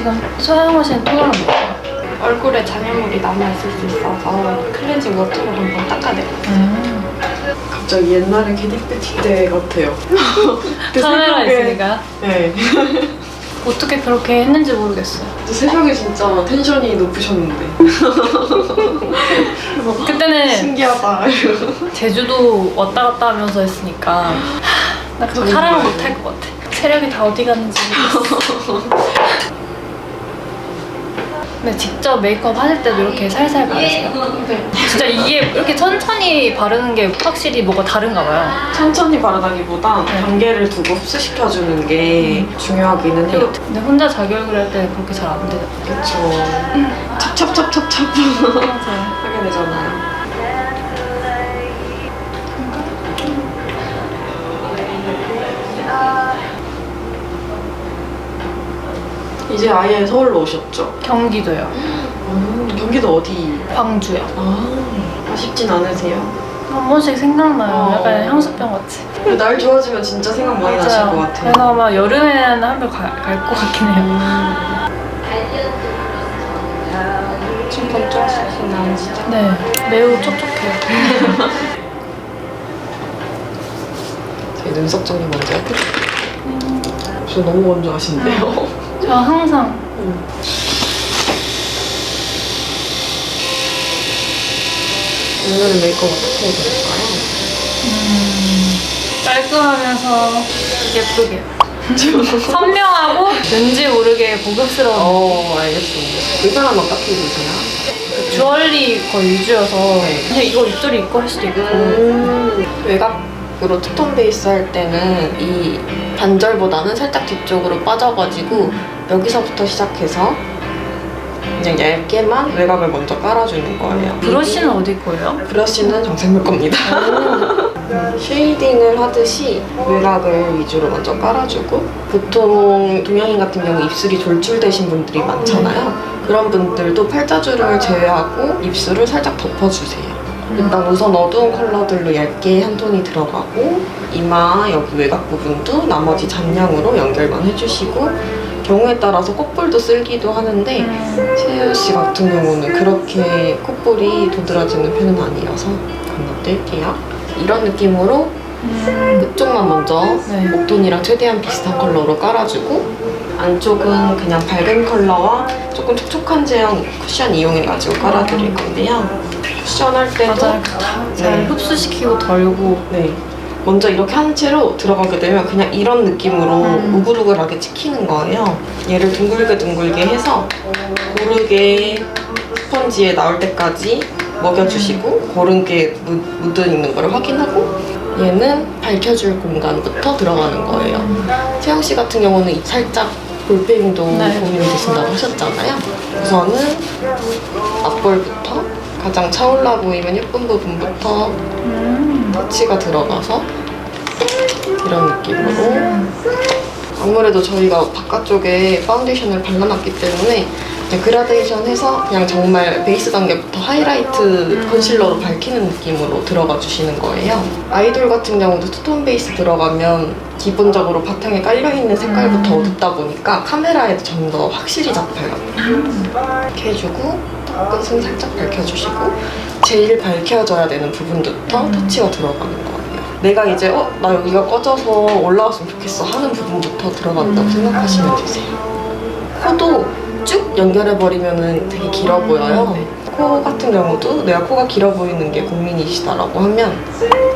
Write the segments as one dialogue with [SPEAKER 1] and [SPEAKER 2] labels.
[SPEAKER 1] 지금 사용하시는 토너는 뭐예요?
[SPEAKER 2] 얼굴에 잔여물이 남아있을 수 있어서 클렌징 워터로 한번 닦아내고 갑자기 옛날에 게디패티 때 같아요.
[SPEAKER 1] 카메라 있으니까?
[SPEAKER 2] 네.
[SPEAKER 1] 어떻게 그렇게 했는지 모르겠어요.
[SPEAKER 2] 새벽에 진짜 텐션이 높으셨는데
[SPEAKER 1] 그때는
[SPEAKER 2] 신기하다.
[SPEAKER 1] 제주도 왔다 갔다 하면서 했으니까 나 그거 사랑을 못할 것 같아. 체력이 다 어디 갔는지 모르겠어. 근데 직접 메이크업 하실 때도 이렇게 살살 바르세요?
[SPEAKER 2] 네.
[SPEAKER 1] 진짜 이게 이렇게 천천히 바르는 게 확실히 뭐가 다른가 봐요.
[SPEAKER 2] 천천히 바르다기보다 단계를 두고 흡수시켜주는 게 중요하기는 해요.
[SPEAKER 1] 근데 혼자 자기 얼굴 할 때 그렇게 잘 안 되잖아요.
[SPEAKER 2] 그쵸. 찹찹찹찹찹 하게 되잖아요. 이제 아예 서울로 오셨죠?
[SPEAKER 1] 경기도요.
[SPEAKER 2] 경기도 어디?
[SPEAKER 1] 광주요.
[SPEAKER 2] 아쉽진 않으세요?
[SPEAKER 1] 한 번씩 생각나요. 약간 향수병 같이.
[SPEAKER 2] 날 좋아지면 진짜 생각 많이 나실 것 같아요.
[SPEAKER 1] 그래서 아마 여름에는 한 번 갈 것 같긴 해요.
[SPEAKER 2] 좀 건조하시진 않으시죠?
[SPEAKER 1] 네, 매우 촉촉해요.
[SPEAKER 2] 제 눈썹 정리 먼저 해볼게요. 저 너무 건조하신데요?
[SPEAKER 1] 저 항상
[SPEAKER 2] 오늘은 메이크업 어떻게 해드릴까요?
[SPEAKER 1] 깔끔하면서 예쁘게. 선명하고 왠지 모르게 고급스러운.
[SPEAKER 2] 알겠습니다. 의상은 어떻게 입으세요?
[SPEAKER 1] 주얼리 거의 위주여서 그냥 이거 입술이 있고 할 수도 있고.
[SPEAKER 2] 외곽으로 투톤 베이스 할 때는 이 반절보다는 살짝 뒤쪽으로 빠져가지고 여기서부터 시작해서 그냥 얇게만 외곽을 먼저 깔아주는 거예요.
[SPEAKER 1] 브러쉬는 어디 거예요?
[SPEAKER 2] 브러쉬는 정샘물 겁니다. 쉐이딩을 하듯이 외곽을 위주로 먼저 깔아주고, 보통 동양인 같은 경우 입술이 돌출되신 분들이 많잖아요. 그런 분들도 팔자주름을 제외하고 입술을 살짝 덮어주세요. 일단 우선 어두운 컬러들로 얇게 한 톤이 들어가고, 이마 여기 외곽 부분도 나머지 잔량으로 연결만 해주시고, 경우에 따라서 콧볼도 쓸기도 하는데 채유 씨 같은 경우는 그렇게 콧볼이 도드라지는 편은 아니라서 건너뛸게요. 이런 느낌으로 끝쪽만 먼저 목톤이랑 최대한 비슷한 컬러로 깔아주고, 안쪽은 그냥 밝은 컬러와 조금 촉촉한 제형 쿠션 이용해가지고 깔아드릴 건데요. 쿠션 할 때도
[SPEAKER 1] 맞아요. 잘 흡수시키고 덜고.
[SPEAKER 2] 네. 먼저 이렇게 한 채로 들어가게 되면 그냥 이런 느낌으로 우글우글하게 찍히는 거예요. 얘를 둥글게 해서 고르게 스펀지에 나올 때까지 먹여주시고 고르게 묻어 있는 걸 확인하고, 얘는 밝혀줄 공간부터 들어가는 거예요. 채영 씨 같은 경우는 살짝 볼페인도 고민이 되신다고 하셨잖아요. 우선은 앞볼부터 가장 차올라 보이면 예쁜 부분부터 터치가 들어가서 이런 느낌으로. 아무래도 저희가 바깥쪽에 파운데이션을 발라놨기 때문에 그냥 그라데이션 해서 그냥 정말 베이스 단계부터 하이라이트 컨실러로 밝히는 느낌으로 들어가 주시는 거예요. 아이돌 같은 경우도 투톤 베이스 들어가면 기본적으로 바탕에 깔려있는 색깔부터 어둡다 보니까 카메라에도 좀 더 확실히 잡혀요. 이렇게 해주고 끝은 살짝 밝혀주시고, 제일 밝혀져야 되는 부분부터 터치가 들어가는 거예요. 내가 이제 나 여기가 꺼져서 올라왔으면 좋겠어 하는 부분부터 들어간다고 생각하시면 되세요. 코도 쭉 연결해버리면 되게 길어 보여요. 코 같은 경우도 내가 코가 길어 보이는 게 고민이시다라고 하면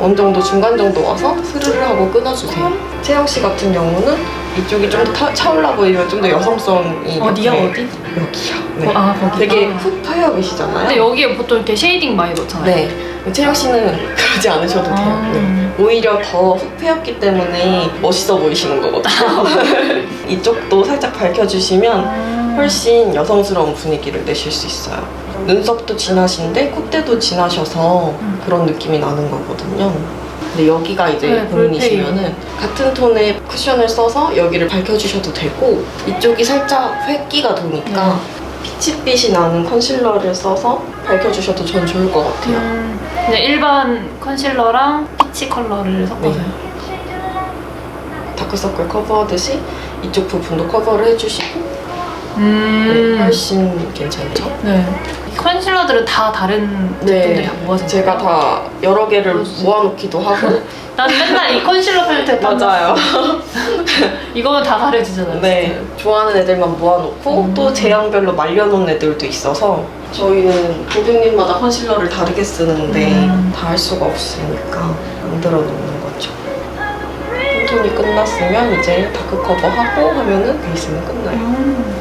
[SPEAKER 2] 어느 정도 중간 정도 와서 스르르 하고 끊어주세요. 채영 씨 같은 경우는 이쪽이 좀 더 차올라 보이면 좀 더 여성성이.
[SPEAKER 1] 어디야, 어디?
[SPEAKER 2] 여기요. 네.
[SPEAKER 1] 거기.
[SPEAKER 2] 되게 훅 파여 계시잖아요.
[SPEAKER 1] 근데 여기에 보통 이렇게 쉐이딩 많이 넣잖아요.
[SPEAKER 2] 네. 채영 씨는 그러지 않으셔도 돼요. 네. 오히려 더 훅 패였기 때문에 멋있어 보이시는 거거든요. 이쪽도 살짝 밝혀주시면 훨씬 여성스러운 분위기를 내실 수 있어요. 눈썹도 진하신데 콧대도 진하셔서 그런 느낌이 나는 거거든요. 근데 여기가 이제 고민이시면은 같은 톤의 쿠션을 써서 여기를 밝혀주셔도 되고, 이쪽이 살짝 획기가 도니까 피치빛이 나는 컨실러를 써서 밝혀주셔도 전 좋을 것 같아요.
[SPEAKER 1] 근데 일반 컨실러랑 피치 컬러를 섞어서요.
[SPEAKER 2] 다크서클 커버하듯이 이쪽 부분도 커버를 해주시고, 훨씬 괜찮죠?
[SPEAKER 1] 네. 컨실러들은 다 다른 제품들이 다 모아진
[SPEAKER 2] 제가
[SPEAKER 1] 거예요?
[SPEAKER 2] 다 여러 개를 모아놓기도 하고
[SPEAKER 1] 난 맨날 이 컨실러 팔레트에
[SPEAKER 2] 맞아요.
[SPEAKER 1] 이거는 다 다르지잖아요.
[SPEAKER 2] 네, 좋아하는 애들만 모아놓고 또 제형별로 말려놓은 애들도 있어서 저희는 고객님마다 컨실러를 다르게 쓰는데 다 할 수가 없으니까 만들어 놓는 거죠. 톤이 끝났으면 이제 다크 커버하고 하면은 베이스는 끝나요.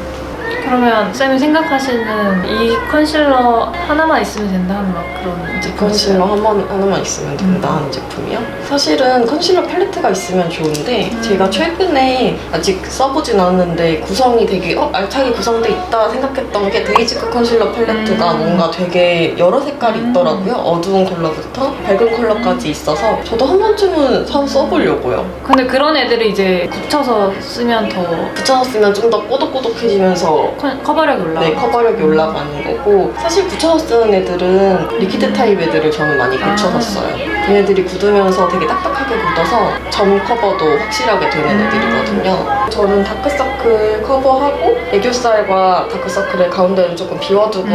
[SPEAKER 1] 그러면 쌤이 생각하시는 이 컨실러 하나만 있으면 된다 하는 막 그런 이제
[SPEAKER 2] 컨실러 하나만 있으면 된다 하는 제품이요? 사실은 컨실러 팔레트가 있으면 좋은데 제가 최근에 아직 써보진 않았는데 구성이 되게 알차게 구성돼 있다 생각했던 게 데이지크 컨실러 팔레트가 뭔가 되게 여러 색깔이 있더라고요. 어두운 컬러부터 밝은 컬러까지 있어서 저도 한 번쯤은 사서 써보려고요.
[SPEAKER 1] 근데 그런 애들을 이제 굳혀서 쓰면 더
[SPEAKER 2] 붙여서 쓰면 좀 더 꼬독꼬독해지면서
[SPEAKER 1] 커버력이 올라가.
[SPEAKER 2] 네, 커버력이 올라가는 거고 사실 붙여서 쓰는 애들은 리퀴드 타입 애들을 저는 많이 붙여서 써요. 얘네들이 굳으면서 되게 딱딱하게 굳어서 점 커버도 확실하게 되는 애들이거든요. 저는 다크서클 커버하고 애교살과 다크서클의 가운데는 조금 비워두고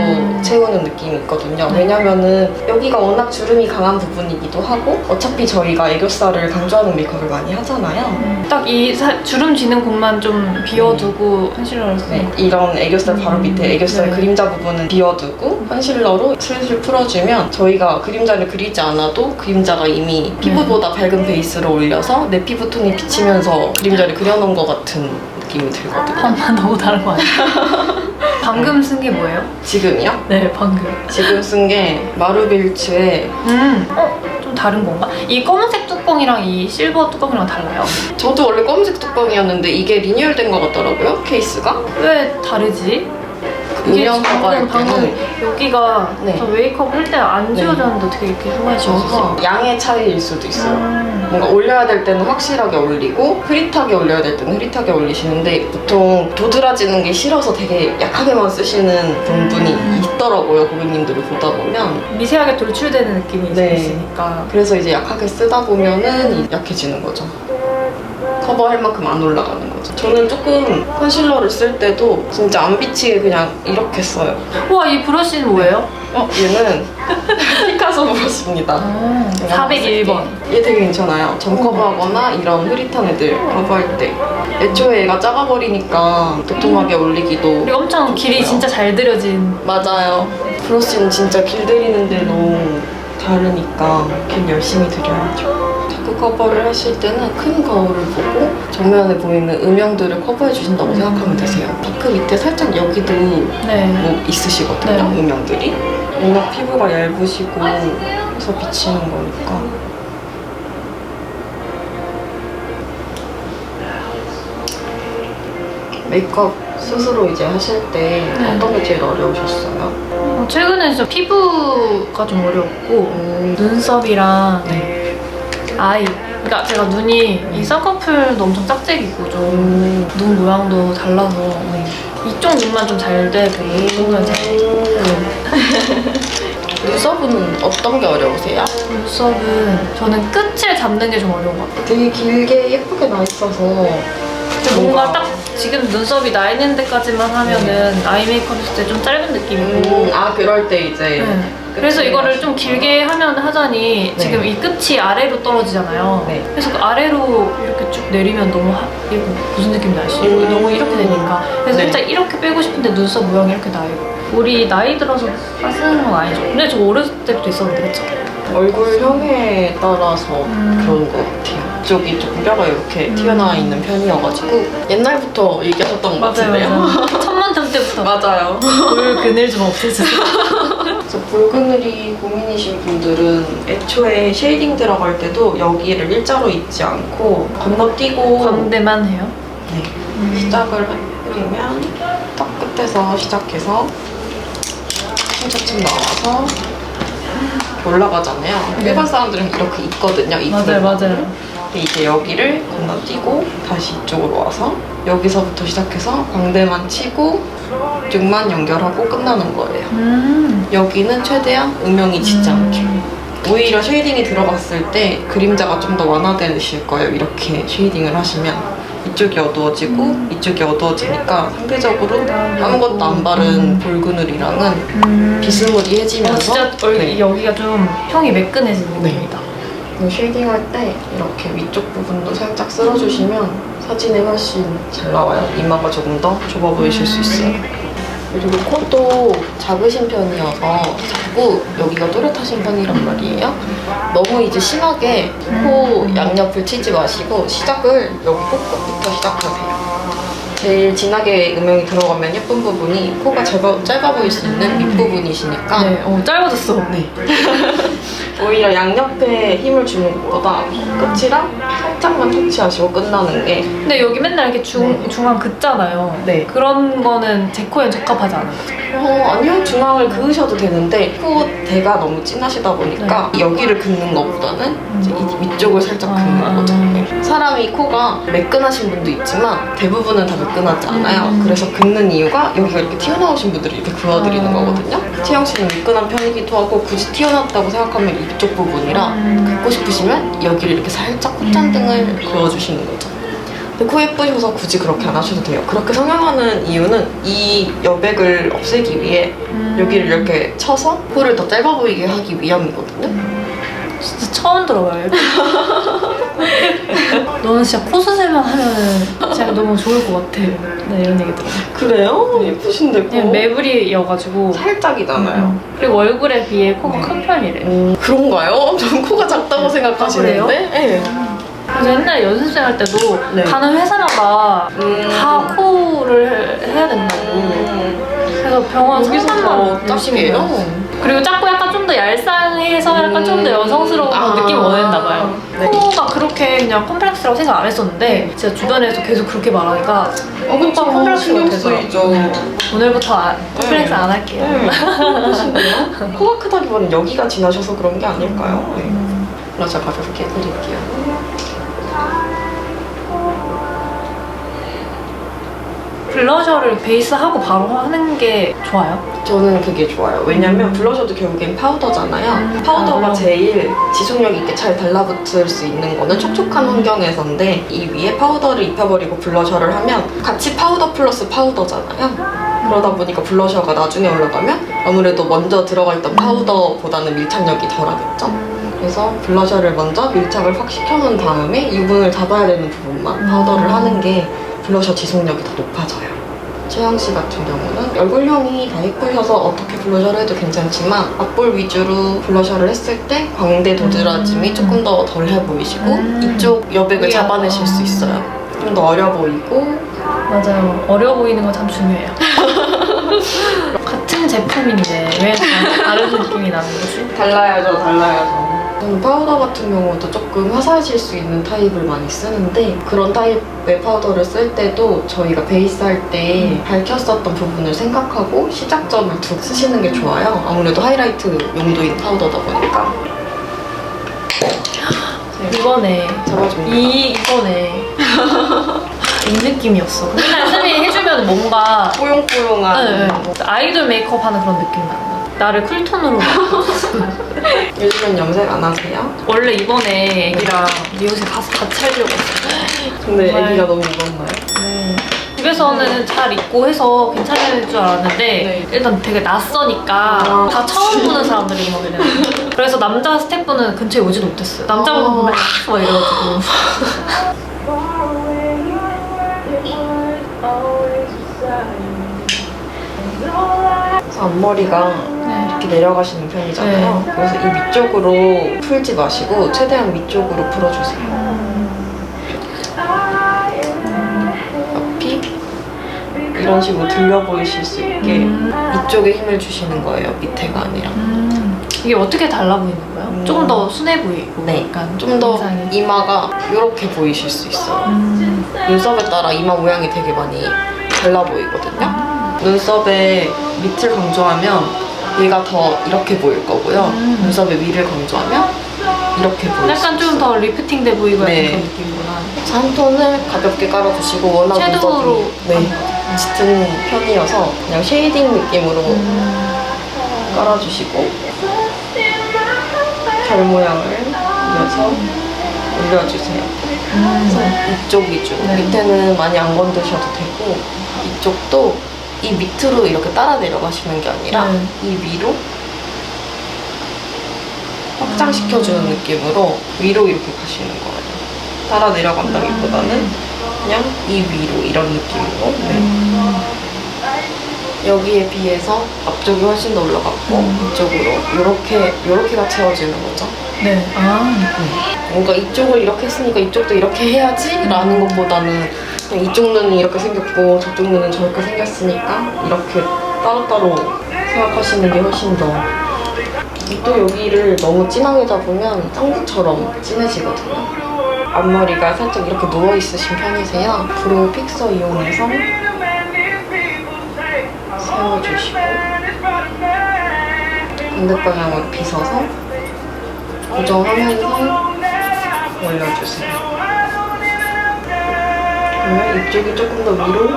[SPEAKER 2] 채우는 느낌이 있거든요. 왜냐면은 여기가 워낙 주름이 강한 부분이기도 하고 어차피 저희가 애교살을 강조하는 메이크업을 많이 하잖아요.
[SPEAKER 1] 딱 이 주름 지는 곳만 좀 비워두고 컨실러를 쓰는
[SPEAKER 2] 네,
[SPEAKER 1] 거.
[SPEAKER 2] 이런 애교살 바로 밑에 애교살
[SPEAKER 1] 네.
[SPEAKER 2] 그림자 부분은 비워두고 컨실러로 슬슬 풀어주면 저희가 그림자를 그리지 않아도 그림자가 이미 피부보다 밝은 베이스로 올려서 내 피부톤이 비치면서 그림자를 그려놓은 것 같은 느낌이 들거든요.
[SPEAKER 1] 너무 다른 거 아니에요? 방금 쓴 게 뭐예요?
[SPEAKER 2] 지금이요?
[SPEAKER 1] 네, 방금.
[SPEAKER 2] 지금 쓴 게 마루빌츠의
[SPEAKER 1] 좀 다른 건가? 이 검은색 뚜껑이랑 이 실버 뚜껑이랑 달라요?
[SPEAKER 2] 저도 원래 검은색 뚜껑이었는데 이게 리뉴얼된 것 같더라고요, 케이스가.
[SPEAKER 1] 왜 다르지?
[SPEAKER 2] 음영하고 할
[SPEAKER 1] 방금
[SPEAKER 2] 때는
[SPEAKER 1] 여기가
[SPEAKER 2] 네.
[SPEAKER 1] 저 메이크업 할 때 안 지워졌는데 어떻게 이렇게 손에 지워졌어요?
[SPEAKER 2] 양의 차이일 수도 있어요. 뭔가 올려야 될 때는 확실하게 올리고 흐릿하게 올려야 될 때는 흐릿하게 올리시는데 보통 도드라지는 게 싫어서 되게 약하게만 쓰시는 분이 있더라고요. 고객님들을 보다 보면.
[SPEAKER 1] 미세하게 돌출되는 느낌이
[SPEAKER 2] 네.
[SPEAKER 1] 있으니까.
[SPEAKER 2] 그래서 이제 약하게 쓰다 보면은 약해지는 거죠. 커버할 만큼 안 올라가는 거죠. 저는 조금 컨실러를 쓸 때도 진짜 안 비치게 그냥 이렇게 써요.
[SPEAKER 1] 우와, 이 브러쉬는 뭐예요?
[SPEAKER 2] 얘는 피카소 브러쉬입니다.
[SPEAKER 1] 401번.
[SPEAKER 2] 얘 되게 괜찮아요. 점 커버하거나 이런 흐릿한 애들 커버할 때. 애초에 얘가 작아버리니까 도톰하게 올리기도.
[SPEAKER 1] 그리고 엄청 길이
[SPEAKER 2] 좋고요.
[SPEAKER 1] 진짜 잘 들여진.
[SPEAKER 2] 맞아요. 브러쉬는 진짜 길 들이는데 너무 다르니까 길 열심히 들여야죠. 다크 커버를 하실 때는 큰 거울을 보고 정면에 보이는 음영들을 커버해 주신다고 생각하면 되세요. 다크 밑에 살짝 여기도
[SPEAKER 1] 네.
[SPEAKER 2] 뭐 있으시거든요,
[SPEAKER 1] 네.
[SPEAKER 2] 음영들이. 워낙 피부가 얇으시고 해서 비치는 거니까. 메이크업 스스로 이제 하실 때 어떤 게 제일 어려우셨어요?
[SPEAKER 1] 최근에 진짜 피부가 좀 어려웠고 눈썹이랑
[SPEAKER 2] 네.
[SPEAKER 1] 아이. 그러니까 제가 눈이 이 쌍꺼풀도 엄청 짝짝이고 좀 눈 모양도 달라서 이쪽 눈만 좀 잘 되고 이쪽은 잘
[SPEAKER 2] 눈썹은 어떤 게 어려우세요?
[SPEAKER 1] 눈썹은 저는 끝을 잡는 게 좀 어려운 것 같아요.
[SPEAKER 2] 되게 길게 예쁘게 나 있어서
[SPEAKER 1] 뭔가 딱 지금 눈썹이 나 있는 데까지만 하면은 아이 메이크업 했을 때 좀 짧은 느낌이고
[SPEAKER 2] 그럴 때 이제
[SPEAKER 1] 네. 그래서 이거를 좀 길게 하면 하자니
[SPEAKER 2] 네.
[SPEAKER 1] 지금 이 끝이 아래로 떨어지잖아요.
[SPEAKER 2] 네.
[SPEAKER 1] 그래서 그 아래로 이렇게 쭉 내리면 너무 이거 무슨 느낌인지 아시죠? 너무 이렇게 되니까 그래서
[SPEAKER 2] 네.
[SPEAKER 1] 살짝 이렇게 빼고 싶은데 눈썹 모양이 이렇게 나요. 우리 나이 들어서 쓰는 건 아니죠? 근데 저 어렸을 때부터 있었는데 그쵸?
[SPEAKER 2] 얼굴형에 따라서 그런 것 같아요. 이쪽이 조금 뼈가 이렇게 튀어나와 있는 편이어가지고 옛날부터 얘기하셨던 것 같은데요?
[SPEAKER 1] 맞아요. 천만점 때부터
[SPEAKER 2] 맞아요.
[SPEAKER 1] 볼 그늘 좀 없애주세요.
[SPEAKER 2] 그래서 붉은을이 고민이신 분들은 애초에 쉐이딩 들어갈 때도 여기를 일자로 입지 않고 건너뛰고
[SPEAKER 1] 광대만 해요?
[SPEAKER 2] 네. 시작을 해드리면 딱 끝에서 시작해서 차츰 나와서 이렇게 올라가잖아요.
[SPEAKER 1] 네.
[SPEAKER 2] 일반 사람들은 이렇게 있거든요.
[SPEAKER 1] 맞아요.
[SPEAKER 2] 근데 이제 여기를 건너뛰고 다시 이쪽으로 와서 여기서부터 시작해서 광대만 치고 이쪽만 연결하고 끝나는 거예요. 여기는 최대한 음영이 지지 않게. 오히려 쉐이딩이 들어갔을 때 그림자가 좀 더 완화되실 거예요. 이렇게 쉐이딩을 하시면 이쪽이 어두워지고 이쪽이 어두워지니까 상대적으로 아무것도 안 바른 볼그늘이랑은 비스무리해지면서
[SPEAKER 1] 진짜
[SPEAKER 2] 네.
[SPEAKER 1] 여기가 좀 형이 매끈해진 느낌이다.
[SPEAKER 2] 쉐이딩할 때 이렇게 위쪽 부분도 살짝 쓸어주시면 사진에 훨씬 잘 나와요. 이마가 조금 더 좁아 보이실 수 있어요. 그리고 코도 작으신 편이어서 자꾸 여기가 또렷하신 편이란 말이에요. 너무 이제 심하게 코 양옆을 치지 마시고 시작을 여기 코끝부터 시작하세요. 제일 진하게 음영이 들어가면 예쁜 부분이 코가 짧아 보일 수 있는 밑부분이시니까
[SPEAKER 1] 네, 짧아졌어.
[SPEAKER 2] 네. 오히려 양옆에 힘을 주는 것보다 끝이랑 살짝만 터치하시고 끝나는 게
[SPEAKER 1] 근데 여기 맨날 이렇게 중앙 긋잖아요.
[SPEAKER 2] 네.
[SPEAKER 1] 그런 거는 제 코에 적합하지 않은 거죠.
[SPEAKER 2] 아니요. 중앙을 그으셔도 되는데 코대가 너무 진하시다 보니까 여기를 긋는 것보다는 이제 이 위쪽을 살짝 긋는 거죠. 네. 사람이 코가 매끈하신 분도 있지만 대부분은 다 매끈하지 않아요. 그래서 긋는 이유가 여기가 이렇게 튀어나오신 분들이 이렇게 그어드리는 거거든요. 채영 씨는 매끈한 편이기도 하고 굳이 튀어나왔다고 생각하면 이쪽 부분이라 긋고 싶으시면 여기를 이렇게 살짝 콧잔등을 그어주시는 거죠. 근데 코 예쁘셔서 굳이 그렇게 안 하셔도 돼요. 그렇게 성형하는 이유는 이 여백을 없애기 위해 여기를 이렇게 쳐서 코를 더 짧아 보이게 하기 위함이거든요.
[SPEAKER 1] 진짜 처음 들어봐요. 너는 진짜 코 수술만 하면 진짜 너무 좋을 것 같아. 나 이런 얘기 들어.
[SPEAKER 2] 그래요? 예쁘신데 코?
[SPEAKER 1] 그냥 매부리여가지고.
[SPEAKER 2] 살짝이잖아요.
[SPEAKER 1] 그리고 얼굴에 비해 코가 큰 편이래.
[SPEAKER 2] 그런가요? 전 코가 작다고 생각하시는데? 네.
[SPEAKER 1] 그래서 옛날에 연습생 할 때도
[SPEAKER 2] 네.
[SPEAKER 1] 가는 회사마다 다 코를 해야 된다고. 그래서 병원 상담만 열심히 해요. 그리고 작고 약간 좀 더 얄쌍해서 약간 좀 더 여성스러운 느낌을 원했나 봐요.
[SPEAKER 2] 네.
[SPEAKER 1] 코가 그렇게 그냥 컴플렉스라고 생각 안 했었는데 진짜 주변에서 계속 그렇게 말하니까
[SPEAKER 2] 그쵸.
[SPEAKER 1] 컴플렉스가
[SPEAKER 2] 신경
[SPEAKER 1] 되더라고요.
[SPEAKER 2] 쓰이죠.
[SPEAKER 1] 오늘부터 컴플렉스 안 할게요.
[SPEAKER 2] 예쁘신데요? 코가 크다기보다는 여기가 진하셔서 그런 게 아닐까요? 네. 블러셔 가볍게 해드릴게요.
[SPEAKER 1] 블러셔를 베이스하고 바로 하는 게 좋아요?
[SPEAKER 2] 저는 그게 좋아요. 왜냐면 블러셔도 결국엔 파우더잖아요. 파우더가 제일 지속력 있게 잘 달라붙을 수 있는 거는 촉촉한 환경에서인데 이 위에 파우더를 입혀버리고 블러셔를 하면 같이 파우더 플러스 파우더잖아요. 그러다 보니까 블러셔가 나중에 올라가면 아무래도 먼저 들어가 있던 파우더보다는 밀착력이 덜하겠죠. 그래서 블러셔를 먼저 밀착을 확 시켜놓은 다음에 유분을 잡아야 되는 부분만 파우더를 하는 게 블러셔 지속력이 더 높아져요. 채영 씨 같은 경우는 얼굴형이 다 예쁘셔서 어떻게 블러셔를 해도 괜찮지만 앞볼 위주로 블러셔를 했을 때 광대 도드라짐이 조금 더 덜해 보이시고 이쪽 여백을 잡아내실 수 있어요. 좀 더 어려 보이고.
[SPEAKER 1] 맞아요. 어려 보이는 거 참 중요해요. 같은 제품인데 왜 다른 느낌이 나는 거지?
[SPEAKER 2] 달라야죠, 달라야죠. 저는 파우더 같은 경우도 조금 화사해질 수 있는 타입을 많이 쓰는데 그런 타입의 파우더를 쓸 때도 저희가 베이스 할 때 밝혔었던 부분을 생각하고 시작점을 두고 쓰시는 게 좋아요. 아무래도 하이라이트 용도인 파우더다 보니까.
[SPEAKER 1] 이번에
[SPEAKER 2] 잡아줍니다.
[SPEAKER 1] 이번에 이 느낌이었어. 맨날 쌤이 해주면 뭔가
[SPEAKER 2] 뽀용뽀용한.
[SPEAKER 1] 네, 아이돌 메이크업 하는 그런 느낌 나요. 나를 쿨톤으로
[SPEAKER 2] 요즘은 염색 안 하세요?
[SPEAKER 1] 원래 이번에 애기랑 미용실 가서 같이 하려고 했어요.
[SPEAKER 2] 근데
[SPEAKER 1] 정말.
[SPEAKER 2] 애기가 너무 무겁나요?
[SPEAKER 1] 네. 집에서는 잘 입고 해서 괜찮을 줄 알았는데
[SPEAKER 2] 네.
[SPEAKER 1] 일단 되게 낯서니까 다 처음 보는 사람들이 거든요. 그래서 남자 스태프분은 근처에 오지도 못했어요. 남자분 보면 막 이래가지고.
[SPEAKER 2] 그래서 앞머리가 이렇게 내려가시는 편이잖아요. 그래서 이 위쪽으로 풀지 마시고 최대한 위쪽으로 풀어주세요. 앞이 이런 식으로 들려 보이실 수 있게 이쪽에 힘을 주시는 거예요. 밑에가 아니라.
[SPEAKER 1] 이게 어떻게 달라 보이는 거예요? 조금 더 순해 보이고
[SPEAKER 2] 네.
[SPEAKER 1] 약간
[SPEAKER 2] 좀 더
[SPEAKER 1] 인상이.
[SPEAKER 2] 이마가 이렇게 보이실 수 있어요. 눈썹에 따라 이마 모양이 되게 많이 달라 보이거든요. 눈썹의 밑을 강조하면 얘가 더 이렇게 보일 거고요. 눈썹의 위를 강조하면 이렇게 보일 수
[SPEAKER 1] 약간 좀 더 리프팅 돼 보이고
[SPEAKER 2] 네.
[SPEAKER 1] 약간 그런 느낌이구나.
[SPEAKER 2] 한 톤을 가볍게 깔아주시고 워낙
[SPEAKER 1] 섀도우로
[SPEAKER 2] 눈썹이 짙은 편이어서 그냥 쉐이딩 느낌으로 깔아주시고 별 모양을 이어서 올려주세요. 그래서 이쪽 위주.
[SPEAKER 1] 네.
[SPEAKER 2] 밑에는 많이 안 건드셔도 되고 이쪽도 이 밑으로 이렇게 따라 내려가시는 게 아니라
[SPEAKER 1] 네.
[SPEAKER 2] 이 위로 확장시켜주는 느낌으로 위로 이렇게 가시는 거예요. 따라 내려간다기보다는 그냥 이 위로 이런 느낌으로. 네. 여기에 비해서 앞쪽이 훨씬 더 올라갔고 이쪽으로 요렇게가 채워지는 거죠.
[SPEAKER 1] 네.
[SPEAKER 2] 뭔가 이쪽을 이렇게 했으니까 이쪽도 이렇게 해야지 라는 것보다는 그냥 이쪽 눈이 이렇게 생겼고 저쪽 눈은 저렇게 생겼으니까 이렇게 따로따로 생각하시는 게 훨씬 더. 또 여기를 너무 진하게 잡으면 짱구처럼 진해지거든요. 앞머리가 살짝 이렇게 누워있으신 편이세요. 브로우 픽서 이용해서 세워주시고 반대방향으로 빗어서 고정하면서 올려주세요. 그러면 이쪽이 조금 더 위로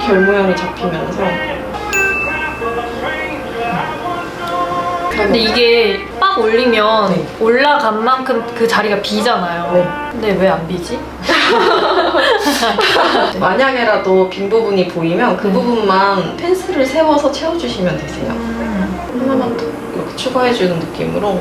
[SPEAKER 2] 결 모양이 잡히면서.
[SPEAKER 1] 근데 이게 빡 올리면
[SPEAKER 2] 네.
[SPEAKER 1] 올라간 만큼 그 자리가 비잖아요.
[SPEAKER 2] 네.
[SPEAKER 1] 근데 왜 안 비지?
[SPEAKER 2] 만약에라도 빈 부분이 보이면 그
[SPEAKER 1] 네.
[SPEAKER 2] 부분만 펜슬을 세워서 채워주시면 되세요. 하나만 더 이렇게 추가해주는 느낌으로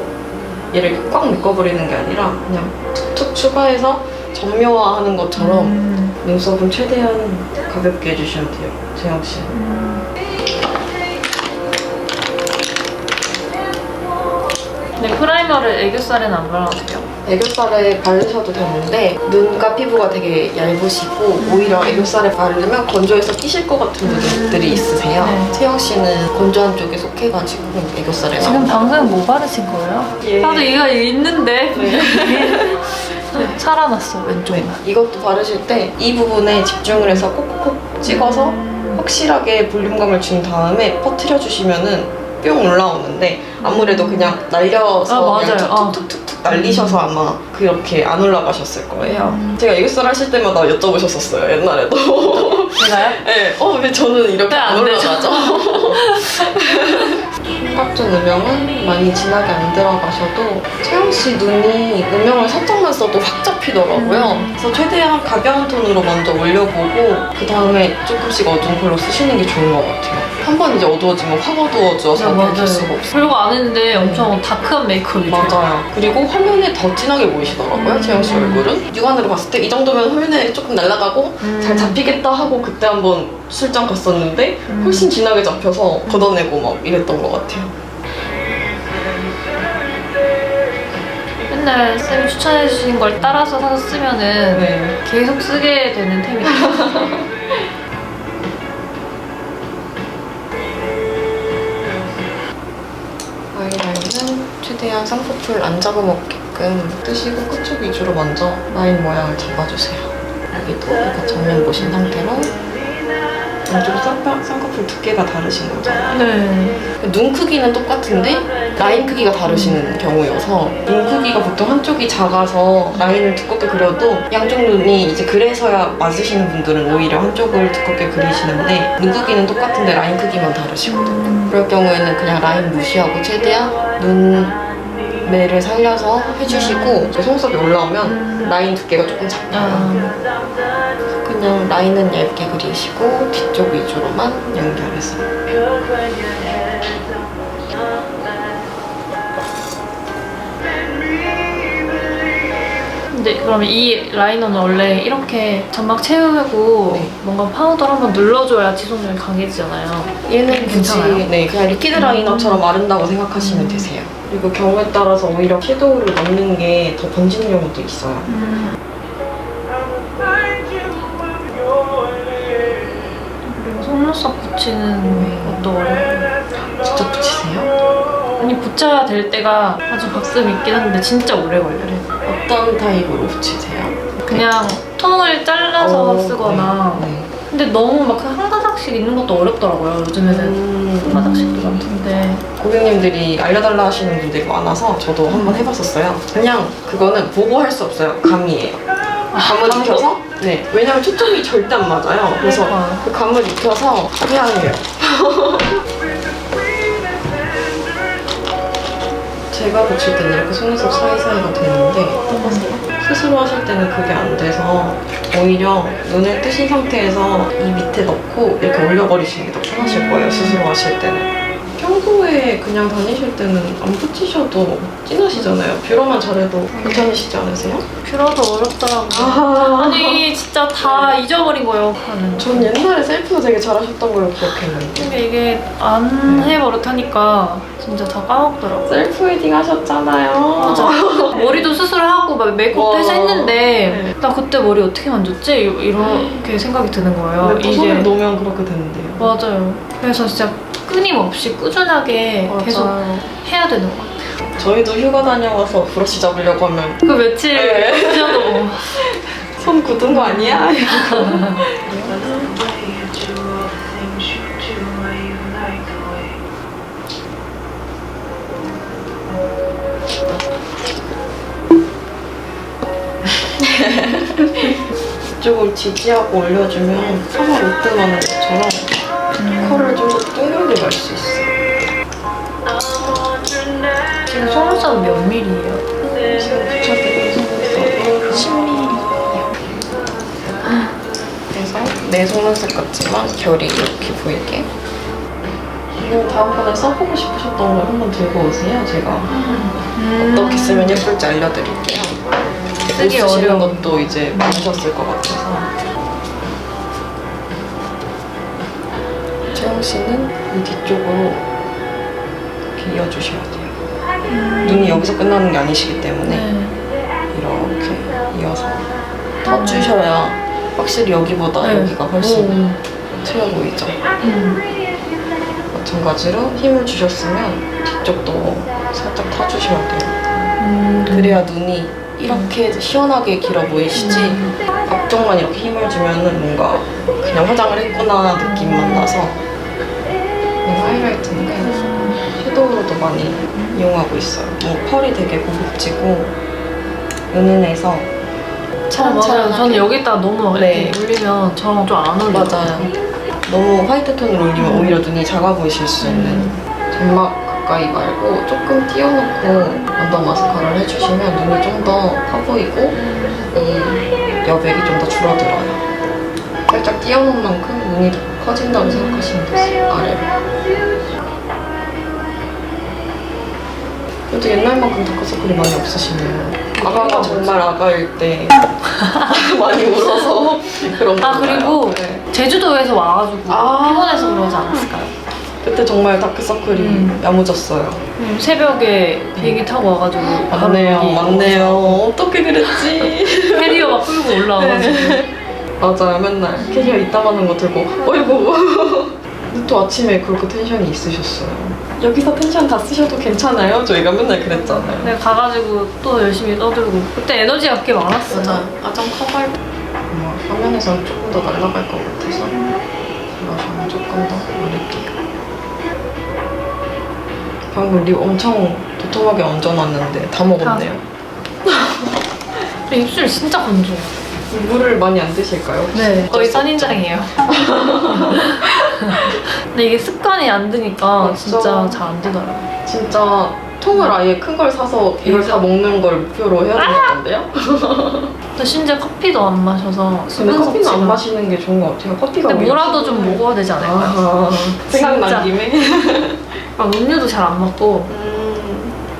[SPEAKER 2] 얘를 이렇게 꽉 묶어버리는 게 아니라 그냥 툭툭 추가해서 점묘화하는 것처럼 눈썹은 최대한 가볍게 해주시면 돼요, 재영 씨.
[SPEAKER 1] 근데 프라이머를 애교살에는 안 발라도 돼요?
[SPEAKER 2] 애교살에 바르셔도 되는데 눈과 피부가 되게 얇으시고 오히려 애교살에 바르면 건조해서 끼실 것 같은 분들이 있으세요.
[SPEAKER 1] 네.
[SPEAKER 2] 채영 씨는 건조한 쪽에 속해가지고 애교살에
[SPEAKER 1] 지금 방금 뭐 바르신 거예요?
[SPEAKER 2] 예.
[SPEAKER 1] 나도 이거 있는데
[SPEAKER 2] 네.
[SPEAKER 1] 살아났어 왼쪽에.
[SPEAKER 2] 이것도 바르실 때 이 부분에 집중을 해서 콕콕 찍어서 확실하게 볼륨감을 준 다음에 퍼트려 주시면은 뿅 올라오는데 아무래도 그냥 날려서
[SPEAKER 1] 맞아요.
[SPEAKER 2] 그냥 툭툭툭툭 날리셔서 아마 그렇게 안 올라가셨을 거예요. 제가 애교살 하실 때마다 여쭤보셨었어요, 옛날에도.
[SPEAKER 1] 제가요?
[SPEAKER 2] 네, 왜 저는 이렇게
[SPEAKER 1] 왜
[SPEAKER 2] 안
[SPEAKER 1] 안 되죠?
[SPEAKER 2] 올라가죠? 삼각존 음영은 많이 진하게 안 들어가셔도 채영 씨 눈이 음영을 살짝만 써도 확 잡히더라고요. 그래서 최대한 가벼운 톤으로 먼저 올려보고 그 다음에 조금씩 어두운 컬러 쓰시는 게 좋은 것 같아요. 한 번 이제 어두워지면 확 어두워져서 밝힐 수가 없어요.
[SPEAKER 1] 별거 안 했는데 엄청 다크한 메이크업이 돼요.
[SPEAKER 2] 맞아요. 그리고 화면에 더 진하게 보이시더라고요, 채영 씨 얼굴은. 육안으로 봤을 때 이 정도면 화면에 조금 날아가고 잘 잡히겠다 하고 그때 한번 출장 갔었는데 훨씬 진하게 잡혀서 걷어내고 막 이랬던 것 같아요.
[SPEAKER 1] 맨날 쌤이 추천해주신 걸 따라서 사서 쓰면은
[SPEAKER 2] 네.
[SPEAKER 1] 계속 쓰게 되는 템이에요.
[SPEAKER 2] 아이라인은 최대한 쌍꺼풀 안 잡아먹게끔 뜨시고 끝쪽 위주로 먼저 라인 모양을 잡아주세요. 여기도 이렇게 정면 보신 상태로 왼쪽 쌍꺼풀 두께가 다르신 거죠.
[SPEAKER 1] 네.
[SPEAKER 2] 눈 크기는 똑같은데 라인 크기가 다르신 경우여서 눈 크기가 보통 한쪽이 작아서 라인을 두껍게 그려도 양쪽 눈이 이제 그래서야 맞으시는 분들은 오히려 한쪽을 두껍게 그리시는데 눈 크기는 똑같은데 라인 크기만 다르시거든요. 그럴 경우에는 그냥 라인 무시하고 최대한 눈매를 살려서 해주시고 속눈썹이 올라오면 라인 두께가 조금 작아요. 그냥 라인은 얇게 그리시고 뒤쪽 위주로만 연결해서.
[SPEAKER 1] 근데 그러면 이 라이너는 원래 이렇게 점막 채우고
[SPEAKER 2] 네.
[SPEAKER 1] 뭔가 파우더를 한번 눌러줘야 지속력이 강해지잖아요.
[SPEAKER 2] 얘는 굳이
[SPEAKER 1] 괜찮아요?
[SPEAKER 2] 네, 그냥 리퀴드 라이너처럼 마른다고 생각하시면 되세요. 그리고 경우에 따라서 오히려 섀도우를 넣는 게 더 번지는 경우도 있어요.
[SPEAKER 1] 그리고 속눈썹 붙이는 것도 어려워요.
[SPEAKER 2] 직접 붙이세요?
[SPEAKER 1] 아니 붙여야 될 때가 아주 가끔 있긴 한데 진짜 오래 걸려요.
[SPEAKER 2] 어떤 타입으로 붙이세요?
[SPEAKER 1] 그냥 통을 잘라서 쓰거나
[SPEAKER 2] 네.
[SPEAKER 1] 근데 너무 막 한 가닥씩 있는 것도 어렵더라고요. 요즘에는 한 가닥씩도 많던데.
[SPEAKER 2] 고객님들이 알려달라 하시는 분들이 많아서 저도 한번 해봤었어요. 그냥 그거는 보고 할 수 없어요. 감이에요. 감을 익혀서? 네. 왜냐면 초점이 절대 안 맞아요. 그래서 그 감을 익혀서 그냥 해요. 제가 붙일 때는 이렇게 속눈썹 사이사이가 되는데 스스로 스스로 하실 때는 그게 안 돼서 오히려 눈을 뜨신 상태에서 이 밑에 넣고 이렇게 올려버리시는 게 더 편하실 거예요, 스스로 하실 때는. 평소에 그냥 다니실 때는 안 붙이셔도 진하시잖아요. 뷰러만 잘해도 괜찮으시지 않으세요?
[SPEAKER 1] 뷰러도 어렵더라고요. 아니 진짜 다 잊어버린 거예요. 하는.
[SPEAKER 2] 전 옛날에 셀프도 되게 잘하셨던 걸로 기억했는데.
[SPEAKER 1] 근데 이게 안 해버릇하니까 진짜 다 까먹더라고요.
[SPEAKER 2] 셀프 웨딩 하셨잖아요.
[SPEAKER 1] 맞아. 머리도 스스로 하고 막 메이크업도 해서 했는데
[SPEAKER 2] 네.
[SPEAKER 1] 나 그때 머리 어떻게 만졌지? 이렇게 생각이 드는 거예요.
[SPEAKER 2] 근데 또 손을 놓으면 그렇게 되는데요.
[SPEAKER 1] 맞아요. 그래서 진짜 끊임없이 꾸준하게
[SPEAKER 2] 맞아요.
[SPEAKER 1] 계속 해야 되는 것 같아요.
[SPEAKER 2] 저희도 휴가 다녀와서 브러쉬 잡으려고 하면
[SPEAKER 1] 그 며칠
[SPEAKER 2] 네.
[SPEAKER 1] 꾸준하고
[SPEAKER 2] 손 굳은 거 아니야? 이쪽을 지지하고 올려주면 파마 로트 마는 것처럼 컬을 좀 더 둥글게 말 수 있어요.
[SPEAKER 1] 지금 속눈썹은 몇 밀이에요?
[SPEAKER 2] 지금 붙여드린 속눈썹이 10mm예요. 그래서 내 속눈썹 같지만 결이 이렇게 보이게. 이거 다음번에 써보고 싶으셨던 걸 한번 들고 오세요. 제가 어떻게 쓰면 예쁠지 알려드릴게요. 못
[SPEAKER 1] 쓰기
[SPEAKER 2] 쓰시는
[SPEAKER 1] 어려운
[SPEAKER 2] 것도 이제 많으셨을 것 같아서. 채영 씨는 이 뒤쪽으로 이렇게 이어주셔야 돼요. 눈이 여기서 끝나는 게 아니시기 때문에 이렇게 이어서 터주셔야 확실히 여기보다 여기가 훨씬 트여 보이죠. 마찬가지로 힘을 주셨으면 뒤쪽도 살짝 타주셔야 돼요. 그래야 눈이 이렇게 시원하게 길어 보이시지 앞쪽만 이렇게 힘을 주면은 뭔가 그냥 화장을 했구나 느낌만 나서. 하이라이트는 섀도우로도 많이 이용하고 있어요. 펄이 되게 고급지고 은은해서
[SPEAKER 1] 맞아요. 저는 여기다 너무 이렇게 올리면 저랑 좀 안 어울려요.
[SPEAKER 2] 맞아요. 너무 화이트 톤을 올리면 오히려 눈이 작아 보이실 수 있는. 점막 가까이 말고 조금 띄워놓고 언더 마스카라를 해주시면 눈이 좀 더 커 보이고 이 여백이 좀 더 줄어들어요. 살짝 띄워놓은 만큼 눈이 더 커진다고 생각하시면 되세요. 아래로. 그래도 옛날만큼 다크서클이 많이 없으시네요. 아가가 정말 아가일 때 많이 울어서 그런 거.
[SPEAKER 1] 그리고 제주도에서 와가지고 피곤해서 그러지 않았을까요?
[SPEAKER 2] 그때 정말 다크서클이 야무졌어요.
[SPEAKER 1] 새벽에 비행기 타고 와가지고
[SPEAKER 2] 맞네요. 어떻게 그랬지?
[SPEAKER 1] 캐리어 막 끌고 올라와가지고
[SPEAKER 2] 맞아요. 맨날 캐리어 이따만한 거 들고 어이구. 근데 또 아침에 그렇게 텐션이 있으셨어요. 여기서 텐션 다 쓰셔도 괜찮아요? 저희가 맨날 그랬잖아요.
[SPEAKER 1] 내가 가가지고 또 열심히 떠들고 그때 에너지가 꽤 많았어요.
[SPEAKER 2] 아점 커발 화면에서는 조금 더 날아갈 것 같아서 블러셔는 조금 더 올릴게요. 방금 립 엄청 도톰하게 얹어놨는데 다 먹었네요.
[SPEAKER 1] 근데 입술 진짜 건조해요.
[SPEAKER 2] 물을 많이 안 드실까요?
[SPEAKER 1] 네, 거의 선인장이에요. 근데 이게 습관이 안 드니까
[SPEAKER 2] 맞죠.
[SPEAKER 1] 진짜 잘 안 되더라고요.
[SPEAKER 2] 진짜 통을 아예 큰 걸 사서 이걸 다 먹는 걸 목표로 해야 되겠던데요?
[SPEAKER 1] 또 심지어 커피도 안 마셔서
[SPEAKER 2] 근데
[SPEAKER 1] 수분
[SPEAKER 2] 커피는
[SPEAKER 1] 섭취가-
[SPEAKER 2] 안 마시는 게 좋은 것 같아요. 커피가
[SPEAKER 1] 근데
[SPEAKER 2] 오히려
[SPEAKER 1] 뭐라도 좀
[SPEAKER 2] 피곤해요.
[SPEAKER 1] 먹어야 되지 않을까요?
[SPEAKER 2] 생각난 김에
[SPEAKER 1] 막 음료도 잘 안 먹고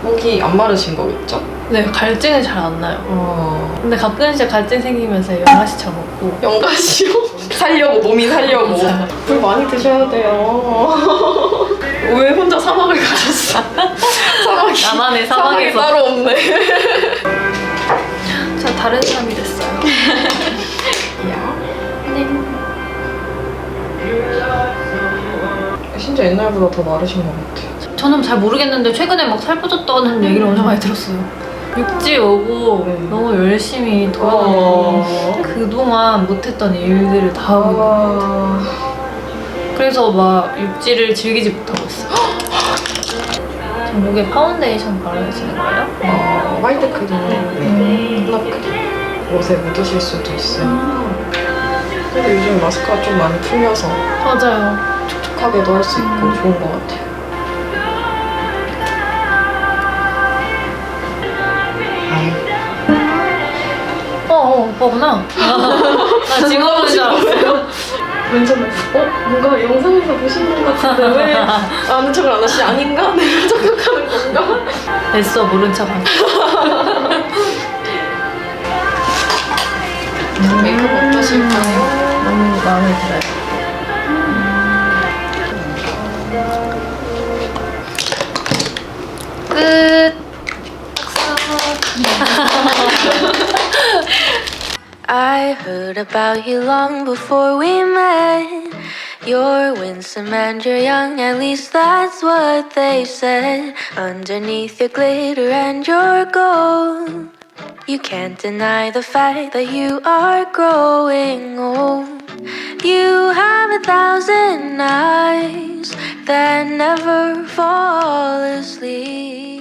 [SPEAKER 2] 목이 안 마르신 거겠죠?
[SPEAKER 1] 네, 갈증이 잘 안 나요. 근데 가끔씩 갈증 생기면서 영양시쳐 먹고
[SPEAKER 2] 연가시요? 살려고 몸이 살려고
[SPEAKER 1] 맞아요.
[SPEAKER 2] 물 많이 드셔야 돼요. 왜 혼자 사막을 가셨어?
[SPEAKER 1] 나만의
[SPEAKER 2] 사막이
[SPEAKER 1] 사막에서
[SPEAKER 2] 따로 없네.
[SPEAKER 1] 저 다른 사람이 됐어요.
[SPEAKER 2] 진짜 옛날보다 더 마르신 것 같아요.
[SPEAKER 1] 저는 잘 모르겠는데 최근에 막 살 빠졌다는 얘기를 엄청 많이 들었어요. 육지 오고 너무 열심히 돌아다니고 그동안 못했던 일들을 다 하고 있는 것 같아요. 그래서 막 육지를 즐기지 못하고 있어요. 저 목에 파운데이션 바르시는 거예요?
[SPEAKER 2] 화이트 크림, 톤업 크림 옷에 묻으실 수도 있어요. 그래도 요즘 마스크가 좀 많이 풀려서
[SPEAKER 1] 맞아요.
[SPEAKER 2] 촉촉하게도 할 수 있고 좋은 것 같아요.
[SPEAKER 1] 오빠구나. 나 직업인 줄 알았어요.
[SPEAKER 2] 완전 뭔가 영상에서 보신 것 같은데 왜 아는 척을 안 하시지? 아닌가? 내가 착각하는 건가?
[SPEAKER 1] 애써 모른 척 하네.
[SPEAKER 2] 메이크업 어떠실까요?
[SPEAKER 1] 너무 마음에 들어요. 끝.
[SPEAKER 3] I heard about you long before we met. You're winsome and you're young, at least that's what they said. Underneath your glitter and your gold, you can't deny the fact that you are growing old. You have 1,000 eyes that never fall asleep.